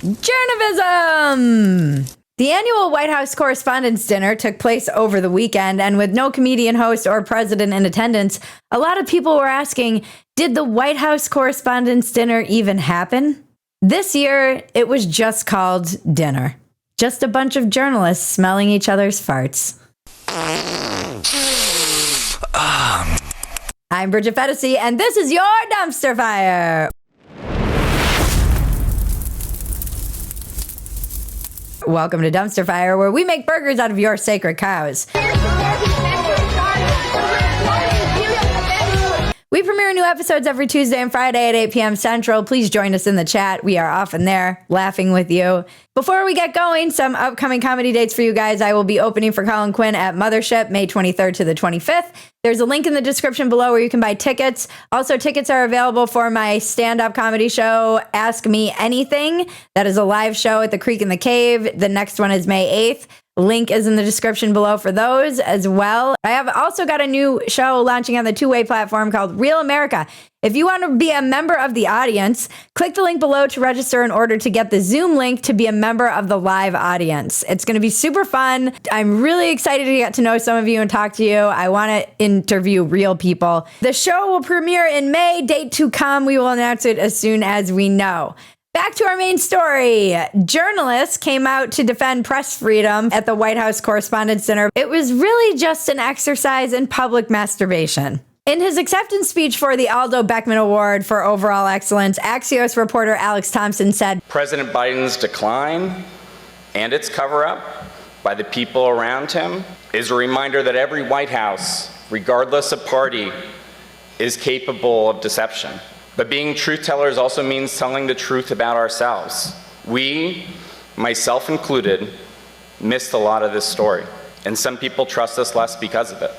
Journavism! The annual White House Correspondents Dinner took place over the weekend, and with no comedian host or president in attendance, a lot of people were asking, did the White House Correspondents Dinner even happen? This year, it was just called dinner. Just a bunch of journalists smelling each other's farts. I'm Bridget Phetasy, and this is your Dumpster Fire! Welcome to Dumpster Fire, where we make burgers out of your sacred cows. We premiere new episodes every Tuesday and Friday at 8 p.m. Central. Please join us in the chat. We are often there, laughing with you. Before we get going, some upcoming comedy dates for you guys. I will be opening for Colin Quinn at Mothership, May 23rd to the 25th. There's a link in the description below where you can buy tickets. Also, tickets are available for my stand-up comedy show, Ask Me Anything. That is a live show at the Creek in the Cave. The next one is May 8th. Link is in the description below for those as well. I have also got a new show launching on the two-way platform called Real America. If you want to be a member of the audience, click the link below to register in order to get the Zoom link to be a member of the live audience. It's going to be super fun. I'm really excited to get to know some of you and talk to you. I want to interview real people. The show will premiere in May. Date to come. We will announce it as soon as we know. Back to our main story. Journalists came out to defend press freedom at the White House Correspondents Dinner. It was really just an exercise in public masturbation. In his acceptance speech for the Aldo Beckman Award for Overall Excellence, Axios reporter Alex Thompson said, President Biden's decline and its cover-up by the people around him is a reminder that every White House, regardless of party, is capable of deception. But being truth tellers also means telling the truth about ourselves. We, myself included, missed a lot of this story, and some people trust us less because of it.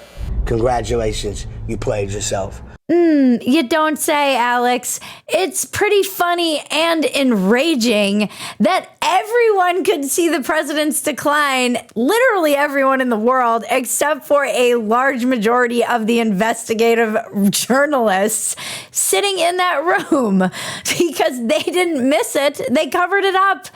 Congratulations, you played yourself. You don't say, Alex. It's pretty funny and enraging that everyone could see the president's decline, literally everyone in the world, except for a large majority of the investigative journalists sitting in that room because they didn't miss it. They covered it up.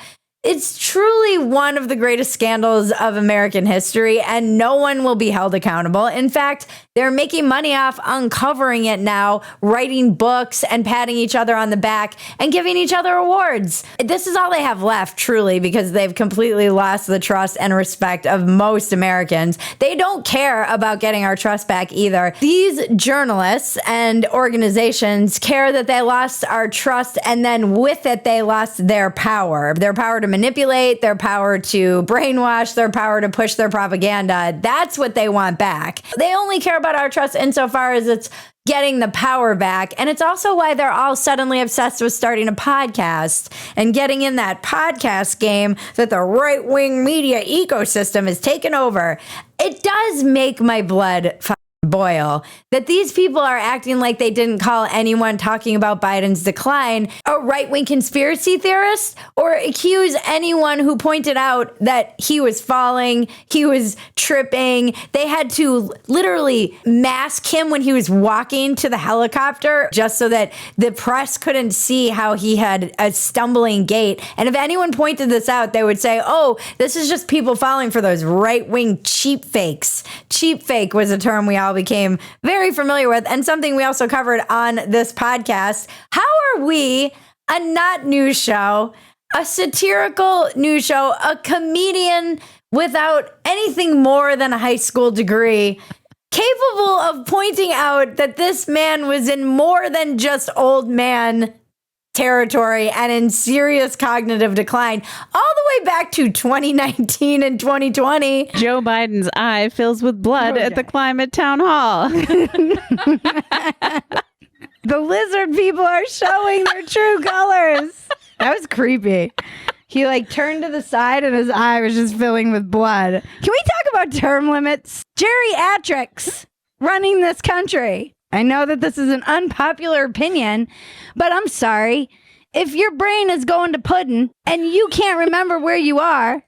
It's truly one of the greatest scandals of American history, and no one will be held accountable. In fact, they're making money off uncovering it now, writing books and patting each other on the back and giving each other awards. This is all they have left, truly, because they've completely lost the trust and respect of most Americans. They don't care about getting our trust back either. These journalists and organizations care that they lost our trust, and then with it, they lost their power to manipulate, their power to brainwash, their power to push their propaganda. That's what they want back. They only care about our trust insofar as it's getting the power back. And it's also why they're all suddenly obsessed with starting a podcast and getting in that podcast game that the right-wing media ecosystem has taken over. It does make my blood boil that these people are acting like they didn't call anyone talking about Biden's decline a right-wing conspiracy theorist or accuse anyone who pointed out that he was falling, he was tripping. They had to literally mask him when he was walking to the helicopter just so that the press couldn't see how he had a stumbling gait. And if anyone pointed this out, they would say, oh, this is just people falling for those right-wing cheap fakes. Cheap fake was a term we all became very familiar with, and something we also covered on this podcast. How are we, a not news show, a satirical news show, a comedian without anything more than a high school degree, capable of pointing out that this man was in more than just old man territory and in serious cognitive decline all the way back to 2019 and 2020. Joe Biden's eye fills with blood at the climate town hall. The lizard people are showing their true colors. That was creepy. He turned to the side and his eye was just filling with blood. Can we talk about term limits? Geriatrics running this country. I know that this is an unpopular opinion, but I'm sorry. If your brain is going to pudding and you can't remember where you are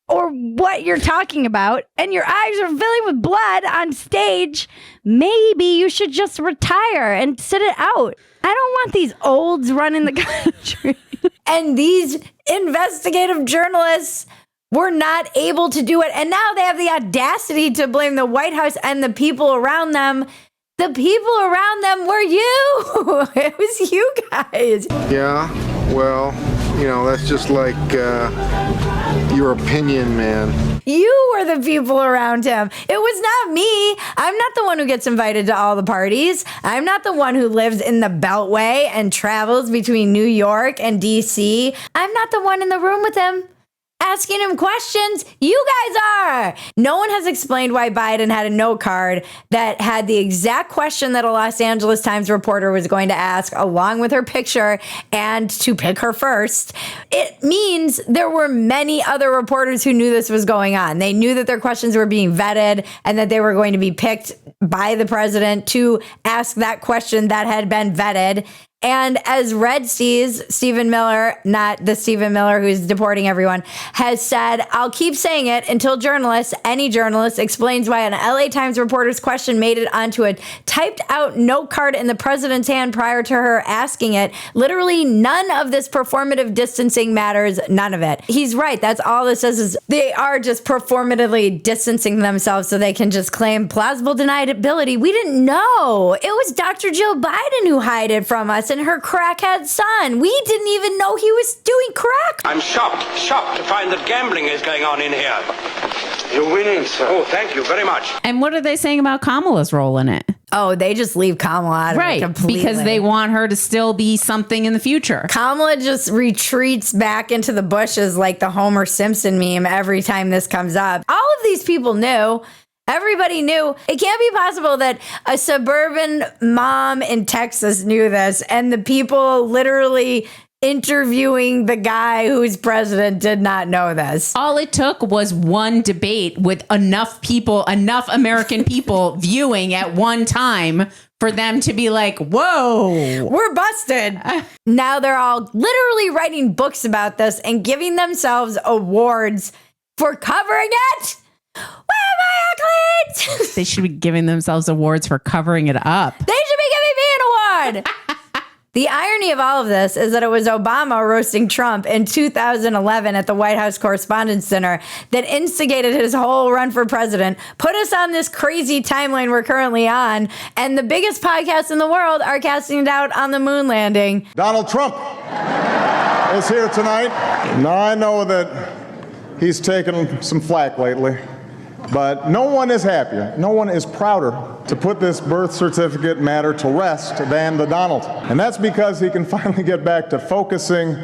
or what you're talking about and your eyes are filling with blood on stage, maybe you should just retire and sit it out. I don't want these olds running the country. And these investigative journalists were not able to do it. And now they have the audacity to blame the White House and the people around them. The people around them were you. It was you guys. Yeah, well, you know, that's just like your opinion, man. You were the people around him. It was not me. I'm not the one who gets invited to all the parties. I'm not the one who lives in the Beltway and travels between New York and DC. I'm not the one in the room with him asking him questions. You guys are. No one has explained why Biden had a note card that had the exact question that a Los Angeles Times reporter was going to ask, along with her picture, and to pick her first. It means there were many other reporters who knew this was going on. They knew that their questions were being vetted and that they were going to be picked by the president to ask that question that had been vetted. And as Red sees, Stephen Miller, not the Stephen Miller who's deporting everyone, has said, I'll keep saying it until any journalist explains why an LA Times reporter's question made it onto a typed out note card in the president's hand prior to her asking it. Literally none of this performative distancing matters. None of it. He's right. That's all this is they are just performatively distancing themselves so they can just claim plausible deniability. We didn't know. It was Dr. Jill Biden who hid it from us and her crackhead son. We didn't even know he was doing crack. I'm shocked to find that gambling is going on in here. You're winning, sir. Oh, thank you very much. And what are they saying about Kamala's role in it? Oh, they just leave Kamala out of it completely. Because they want her to still be something in the future. Kamala just retreats back into the bushes like the Homer Simpson meme every time this comes up. All of these people knew. Everybody knew. It can't be possible that a suburban mom in Texas knew this and the people literally interviewing the guy who's president did not know this. All it took was one debate with enough people, enough American people viewing at one time for them to be like, whoa, we're busted. Now they're all literally writing books about this and giving themselves awards for covering it. Where are my accolades? They should be giving themselves awards for covering it up. They should be giving me an award. The irony of all of this is that it was Obama roasting Trump in 2011 at the White House Correspondents Dinner that instigated his whole run for president, put us on this crazy timeline we're currently on, and the biggest podcasts in the world are casting doubt on the moon landing. Donald Trump is here tonight. Now, I know that he's taken some flack lately, but no one is happier, no one is prouder to put this birth certificate matter to rest than the Donald. And that's because he can finally get back to focusing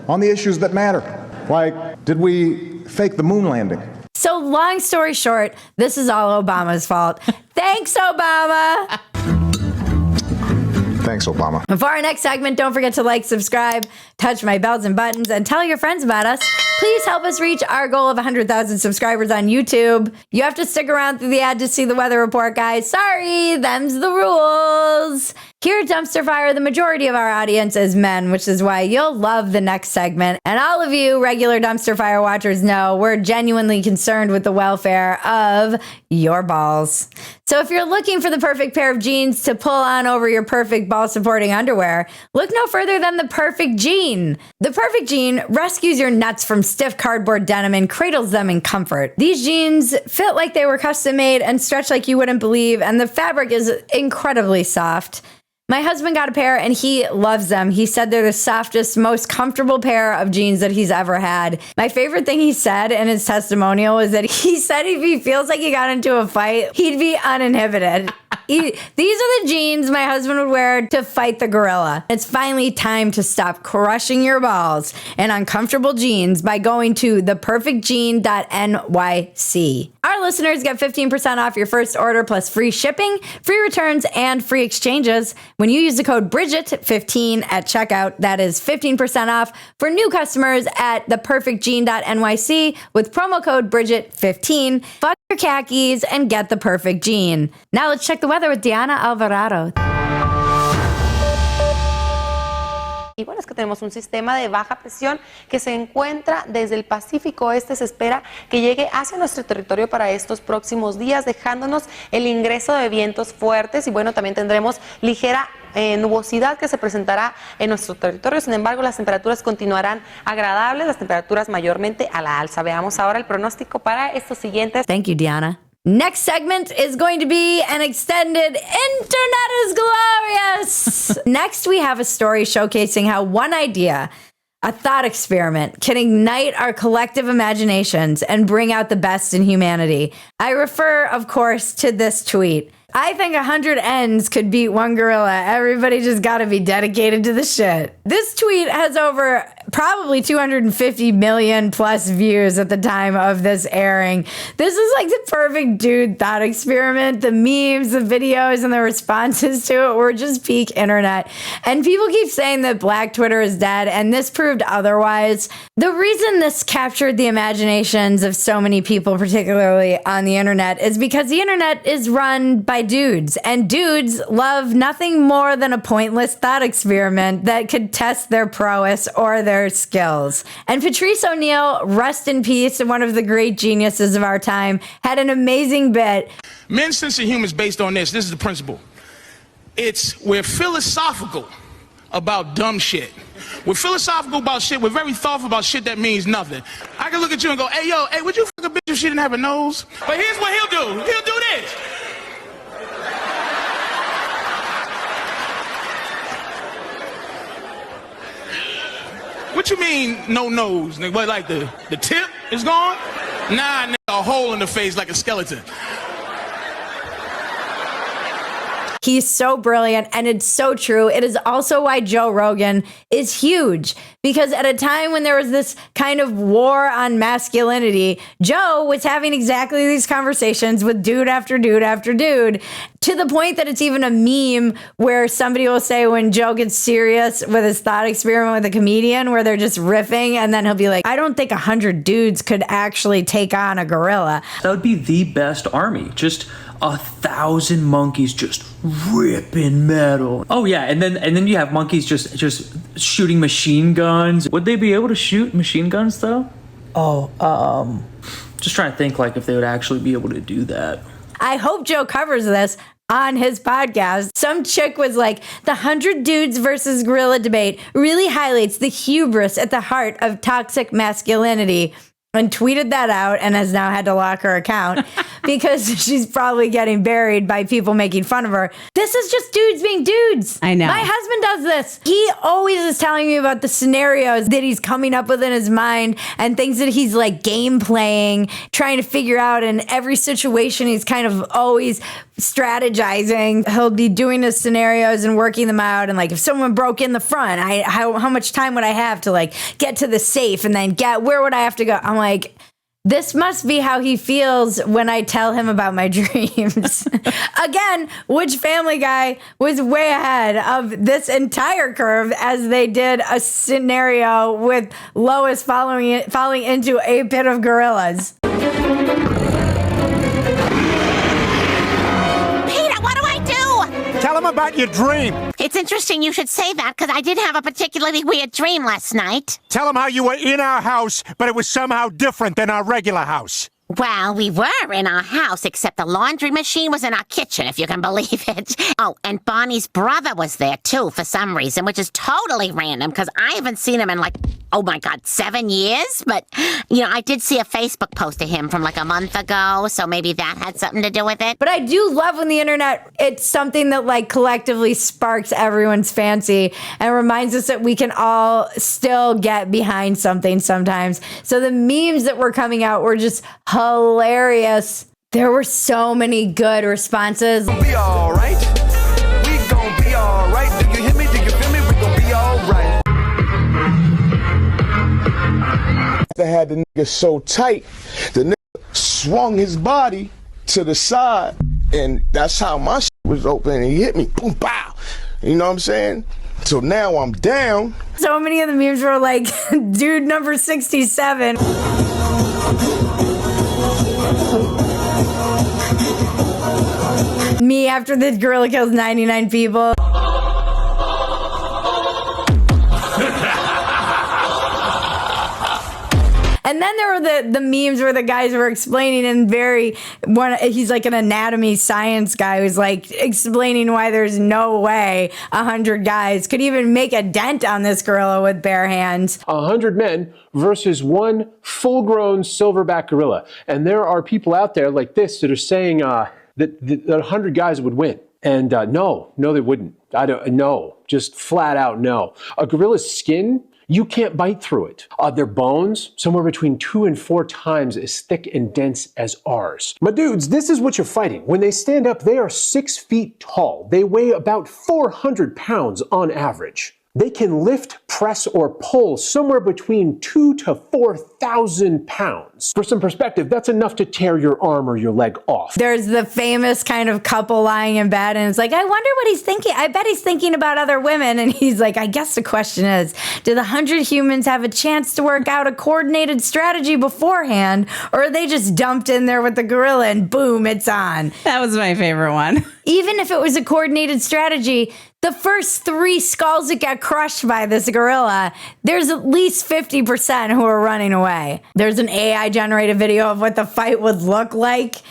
on the issues that matter. Like, did we fake the moon landing? So long story short, this is all Obama's fault. Thanks, Obama. Thanks, Obama. For our next segment, don't forget to like, subscribe, touch my bells and buttons, and tell your friends about us. Please help us reach our goal of 100,000 subscribers on YouTube. You have to stick around through the ad to see the weather report, guys. Sorry, them's the rules. Here at Dumpster Fire, the majority of our audience is men, which is why you'll love the next segment. And all of you regular Dumpster Fire watchers know we're genuinely concerned with the welfare of your balls. So if you're looking for the perfect pair of jeans to pull on over your perfect ball-supporting underwear, look no further than the Perfect Jean. The Perfect Jean rescues your nuts from stiff cardboard denim and cradles them in comfort. These jeans fit like they were custom made and stretch like you wouldn't believe, and the fabric is incredibly soft. My husband got a pair and he loves them. He said they're the softest, most comfortable pair of jeans that he's ever had. My favorite thing he said in his testimonial is that he said if he feels like he got into a fight, he'd be uninhibited. These are the jeans my husband would wear to fight the gorilla. It's finally time to stop crushing your balls in uncomfortable jeans by going to theperfectjean.nyc. Our listeners get 15% off your first order plus free shipping, free returns, and free exchanges when you use the code Bridget15 at checkout. That is 15% off for new customers at theperfectjean.nyc with promo code Bridget15. Fuck your khakis and get the perfect jean. Now let's check the weather with Diana Alvarado. Y bueno, es que tenemos un sistema de baja presión que se encuentra desde el Pacífico Este. Se espera que llegue hacia nuestro territorio para estos próximos días, dejándonos el ingreso de vientos fuertes y bueno, también tendremos ligera nubosidad que se presentará en nuestro territorio. Sin embargo, las temperaturas continuarán agradables, las temperaturas mayormente a la alza. Veamos ahora el pronóstico para estos siguientes. Thank you, Diana. Next segment is going to be an extended Internet is Glorious. Next, we have a story showcasing how one idea, a thought experiment, can ignite our collective imaginations and bring out the best in humanity. I refer, of course, to this tweet. I think 100 ends could beat one gorilla. Everybody just got to be dedicated to the shit. This tweet has over probably 250 million plus views at the time of this airing. This is like the perfect dude thought experiment. The memes, the videos, and the responses to it were just peak internet. And people keep saying that Black Twitter is dead, and this proved otherwise. The reason this captured the imaginations of so many people, particularly on the internet, is because the internet is run by dudes, and dudes love nothing more than a pointless thought experiment that could test their prowess or their skills. And Patrice O'Neill, rest in peace, one of the great geniuses of our time, had an amazing bit. Men's sense of humor is based on this. This is the principle. We're philosophical about dumb shit. We're philosophical about shit. We're very thoughtful about shit that means nothing. I can look at you and go, hey, would you fuck a bitch if she didn't have a nose? But here's what he'll do. He'll do this. What you mean, no nose? Nigga? What, like the tip is gone? Nah, nigga, a hole in the face like a skeleton. He's so brilliant, and it's so true. It is also why Joe Rogan is huge, because at a time when there was this kind of war on masculinity, Joe was having exactly these conversations with dude after dude after dude, to the point that it's even a meme where somebody will say when Joe gets serious with his thought experiment with a comedian where they're just riffing, and then he'll be like, I don't think 100 dudes could actually take on a gorilla. That would be the best army. Just 1,000 monkeys just ripping metal. Oh yeah, and then you have monkeys just shooting machine guns. Would they be able to shoot machine guns though? Just trying to think like if they would actually be able to do that. I hope Joe covers this on his podcast. Some chick was like, the 100 dudes versus gorilla debate really highlights the hubris at the heart of toxic masculinity, and tweeted that out and has now had to lock her account because she's probably getting buried by people making fun of her. This is just dudes being dudes. I know. My husband does this. He always is telling me about the scenarios that he's coming up with in his mind and things that he's like game playing, trying to figure out. In every situation, he's kind of always strategizing. He'll be doing his scenarios and working them out. And like, if someone broke in the front, how much time would I have to like get to the safe and then where would I have to go? I'm like, this must be how he feels when I tell him about my dreams. Again, which Family Guy was way ahead of this entire curve as they did a scenario with Lois falling into a pit of gorillas. Tell him about your dream. It's interesting you should say that, because I did have a particularly weird dream last night. Tell him how you were in our house, but it was somehow different than our regular house. Well, we were in our house, except the laundry machine was in our kitchen, if you can believe it. Oh, and Bonnie's brother was there, too, for some reason, which is totally random, because I haven't seen him in, like, oh my God, 7 years? But, you know, I did see a Facebook post of him from, like, a month ago, so maybe that had something to do with it. But I do love when the internet, it's something that, like, collectively sparks everyone's fancy and reminds us that we can all still get behind something sometimes. So the memes that were coming out were just hilarious. There were so many good responses. Be all right. We gon' be all right. Do you hear me? Do you feel me? We gon' be all right. They had the nigga so tight, the nigga swung his body to the side, and that's how my shit was open, and he hit me, boom, pow. You know what I'm saying? So now I'm down. So many of the memes were like, dude number 67. Me after this gorilla kills 99 people. And then there were the memes where the guys were explaining he's like an anatomy science guy who's like explaining why there's no way 100 guys could even make a dent on this gorilla with bare hands. 100 men versus one full-grown silverback gorilla. And there are people out there like this that are saying that 100 guys would win. And no, they wouldn't. Just flat out no. A gorilla's skin, you can't bite through it. Their bones, somewhere between 2 and 4 times as thick and dense as ours. My dudes, this is what you're fighting. When they stand up, they are 6 feet tall. They weigh about 400 pounds on average. They can lift, press, or pull somewhere between 2,000 to 4,000 pounds. For some perspective, that's enough to tear your arm or your leg off. There's the famous kind of couple lying in bed, and it's like, I wonder what he's thinking. I bet he's thinking about other women. And he's like, I guess the question is, do the 100 humans have a chance to work out a coordinated strategy beforehand, or are they just dumped in there with the gorilla and boom, it's on? That was my favorite one. Even if it was a coordinated strategy, the first 3 skulls that get crushed by this gorilla, there's at least 50% who are running away. There's an AI-generated video of what the fight would look like.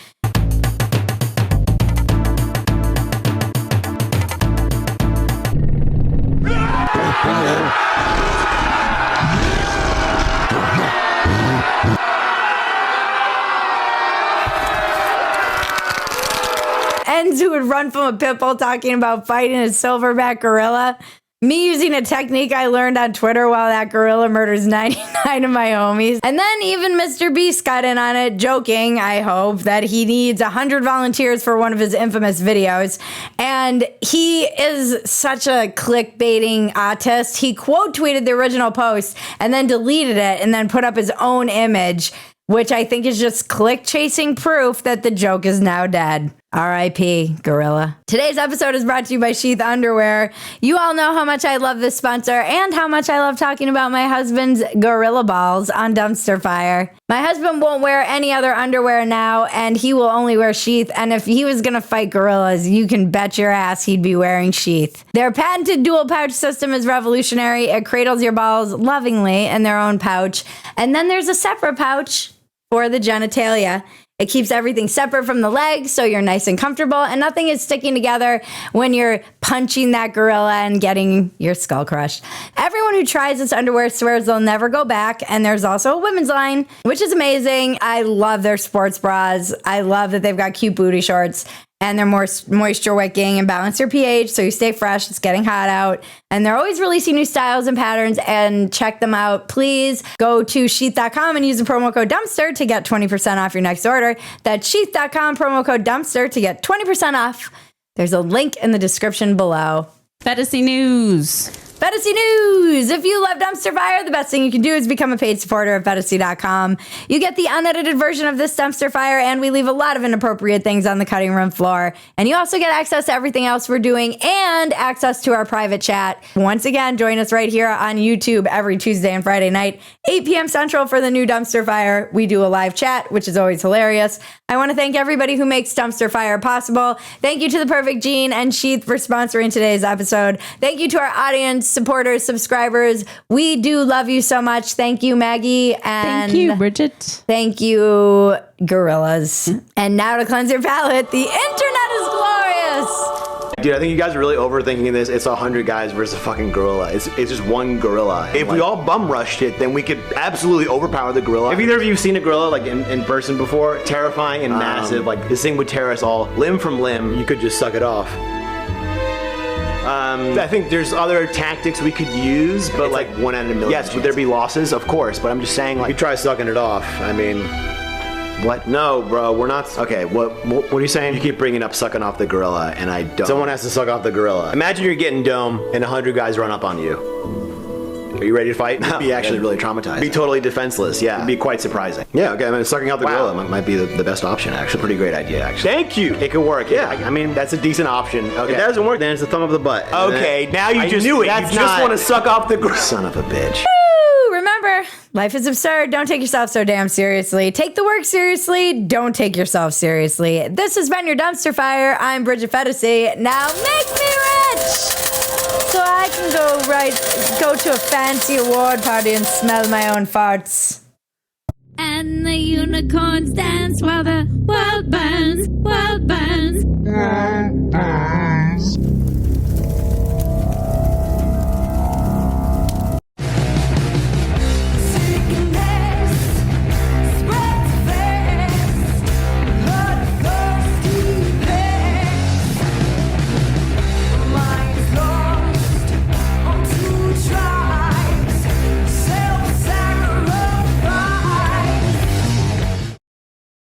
Who would run from a pit bull talking about fighting a silverback gorilla. Me using a technique I learned on Twitter while that gorilla murders 99 of my homies. And then even Mr. Beast got in on it, joking, I hope, that he needs 100 volunteers for one of his infamous videos. And he is such a clickbaiting artist. He quote tweeted the original post and then deleted it and then put up his own image, which I think is just click-chasing proof that the joke is now dead. R.I.P. Gorilla. Today's episode is brought to you by Sheath Underwear. You all know how much I love this sponsor and how much I love talking about my husband's gorilla balls on Dumpster Fire. My husband won't wear any other underwear now, and he will only wear Sheath. And if he was going to fight gorillas, you can bet your ass he'd be wearing Sheath. Their patented dual pouch system is revolutionary. It cradles your balls lovingly in their own pouch. And then there's a separate pouch for the genitalia. It keeps everything separate from the legs, so you're nice and comfortable, and nothing is sticking together when you're punching that gorilla and getting your skull crushed. Everyone who tries this underwear swears they'll never go back, and there's also a women's line, which is amazing. I love their sports bras. I love that they've got cute booty shorts, and they're more moisture wicking and balance your pH so you stay fresh. It's getting hot out. And they're always releasing new styles and patterns, and check them out. Please go to sheath.com and use the promo code Dumpster to get 20% off your next order. That's sheath.com, promo code Dumpster to get 20% off. There's a link in the description below. Phetasy News. Phetasy News! If you love Dumpster Fire, the best thing you can do is become a paid supporter of Phetasy.com. You get the unedited version of this Dumpster Fire, and we leave a lot of inappropriate things on the cutting room floor. And you also get access to everything else we're doing and access to our private chat. Once again, join us right here on YouTube every Tuesday and Friday night, 8 p.m. Central for the new Dumpster Fire. We do a live chat, which is always hilarious. I want to thank everybody who makes Dumpster Fire possible. Thank you to The Perfect Gene and Sheath for sponsoring today's episode. Thank you to our audience, supporters, subscribers. We do love you so much. Thank you, Maggie. And thank you, Bridget. Thank you, gorillas. And now to cleanse your palate, the internet is glorious. Dude, I think you guys are really overthinking this. It's 100 guys versus a fucking gorilla. It's just one gorilla. If we all bum rushed it, then we could absolutely overpower the gorilla. Have either of you seen a gorilla like in person before? Terrifying and massive. Like this thing would tear us all limb from limb. You could just suck it off. I think there's other tactics we could use, but like 1 out of a million. Yes, would there be losses? Of course, but I'm just saying, like, you try sucking it off. I mean, what? No, bro, we're not. Okay, what are you saying? You keep bringing up sucking off the gorilla, and I don't. Someone has to suck off the gorilla. Imagine you're getting dome, and 100 guys run up on you. Are you ready to fight? You'd be actually really traumatized. Be totally defenseless, yeah. It'd be quite surprising. Yeah, okay, I mean, sucking out the gorilla might be the best option, actually. Pretty great idea, actually. Thank you! It could work, yeah. I mean, that's a decent option. Okay. If that doesn't work, then it's a thumb of the butt. Okay, now you just knew it. You just want to suck off the gorilla. Son of a bitch. Woo! Remember, life is absurd. Don't take yourself so damn seriously. Take the work seriously. Don't take yourself seriously. This has been your Dumpster Fire. I'm Bridget Phetasy. Now make me rich! So I can go to a fancy award party and smell my own farts. And the unicorns dance while the world burns, world burns. World burns.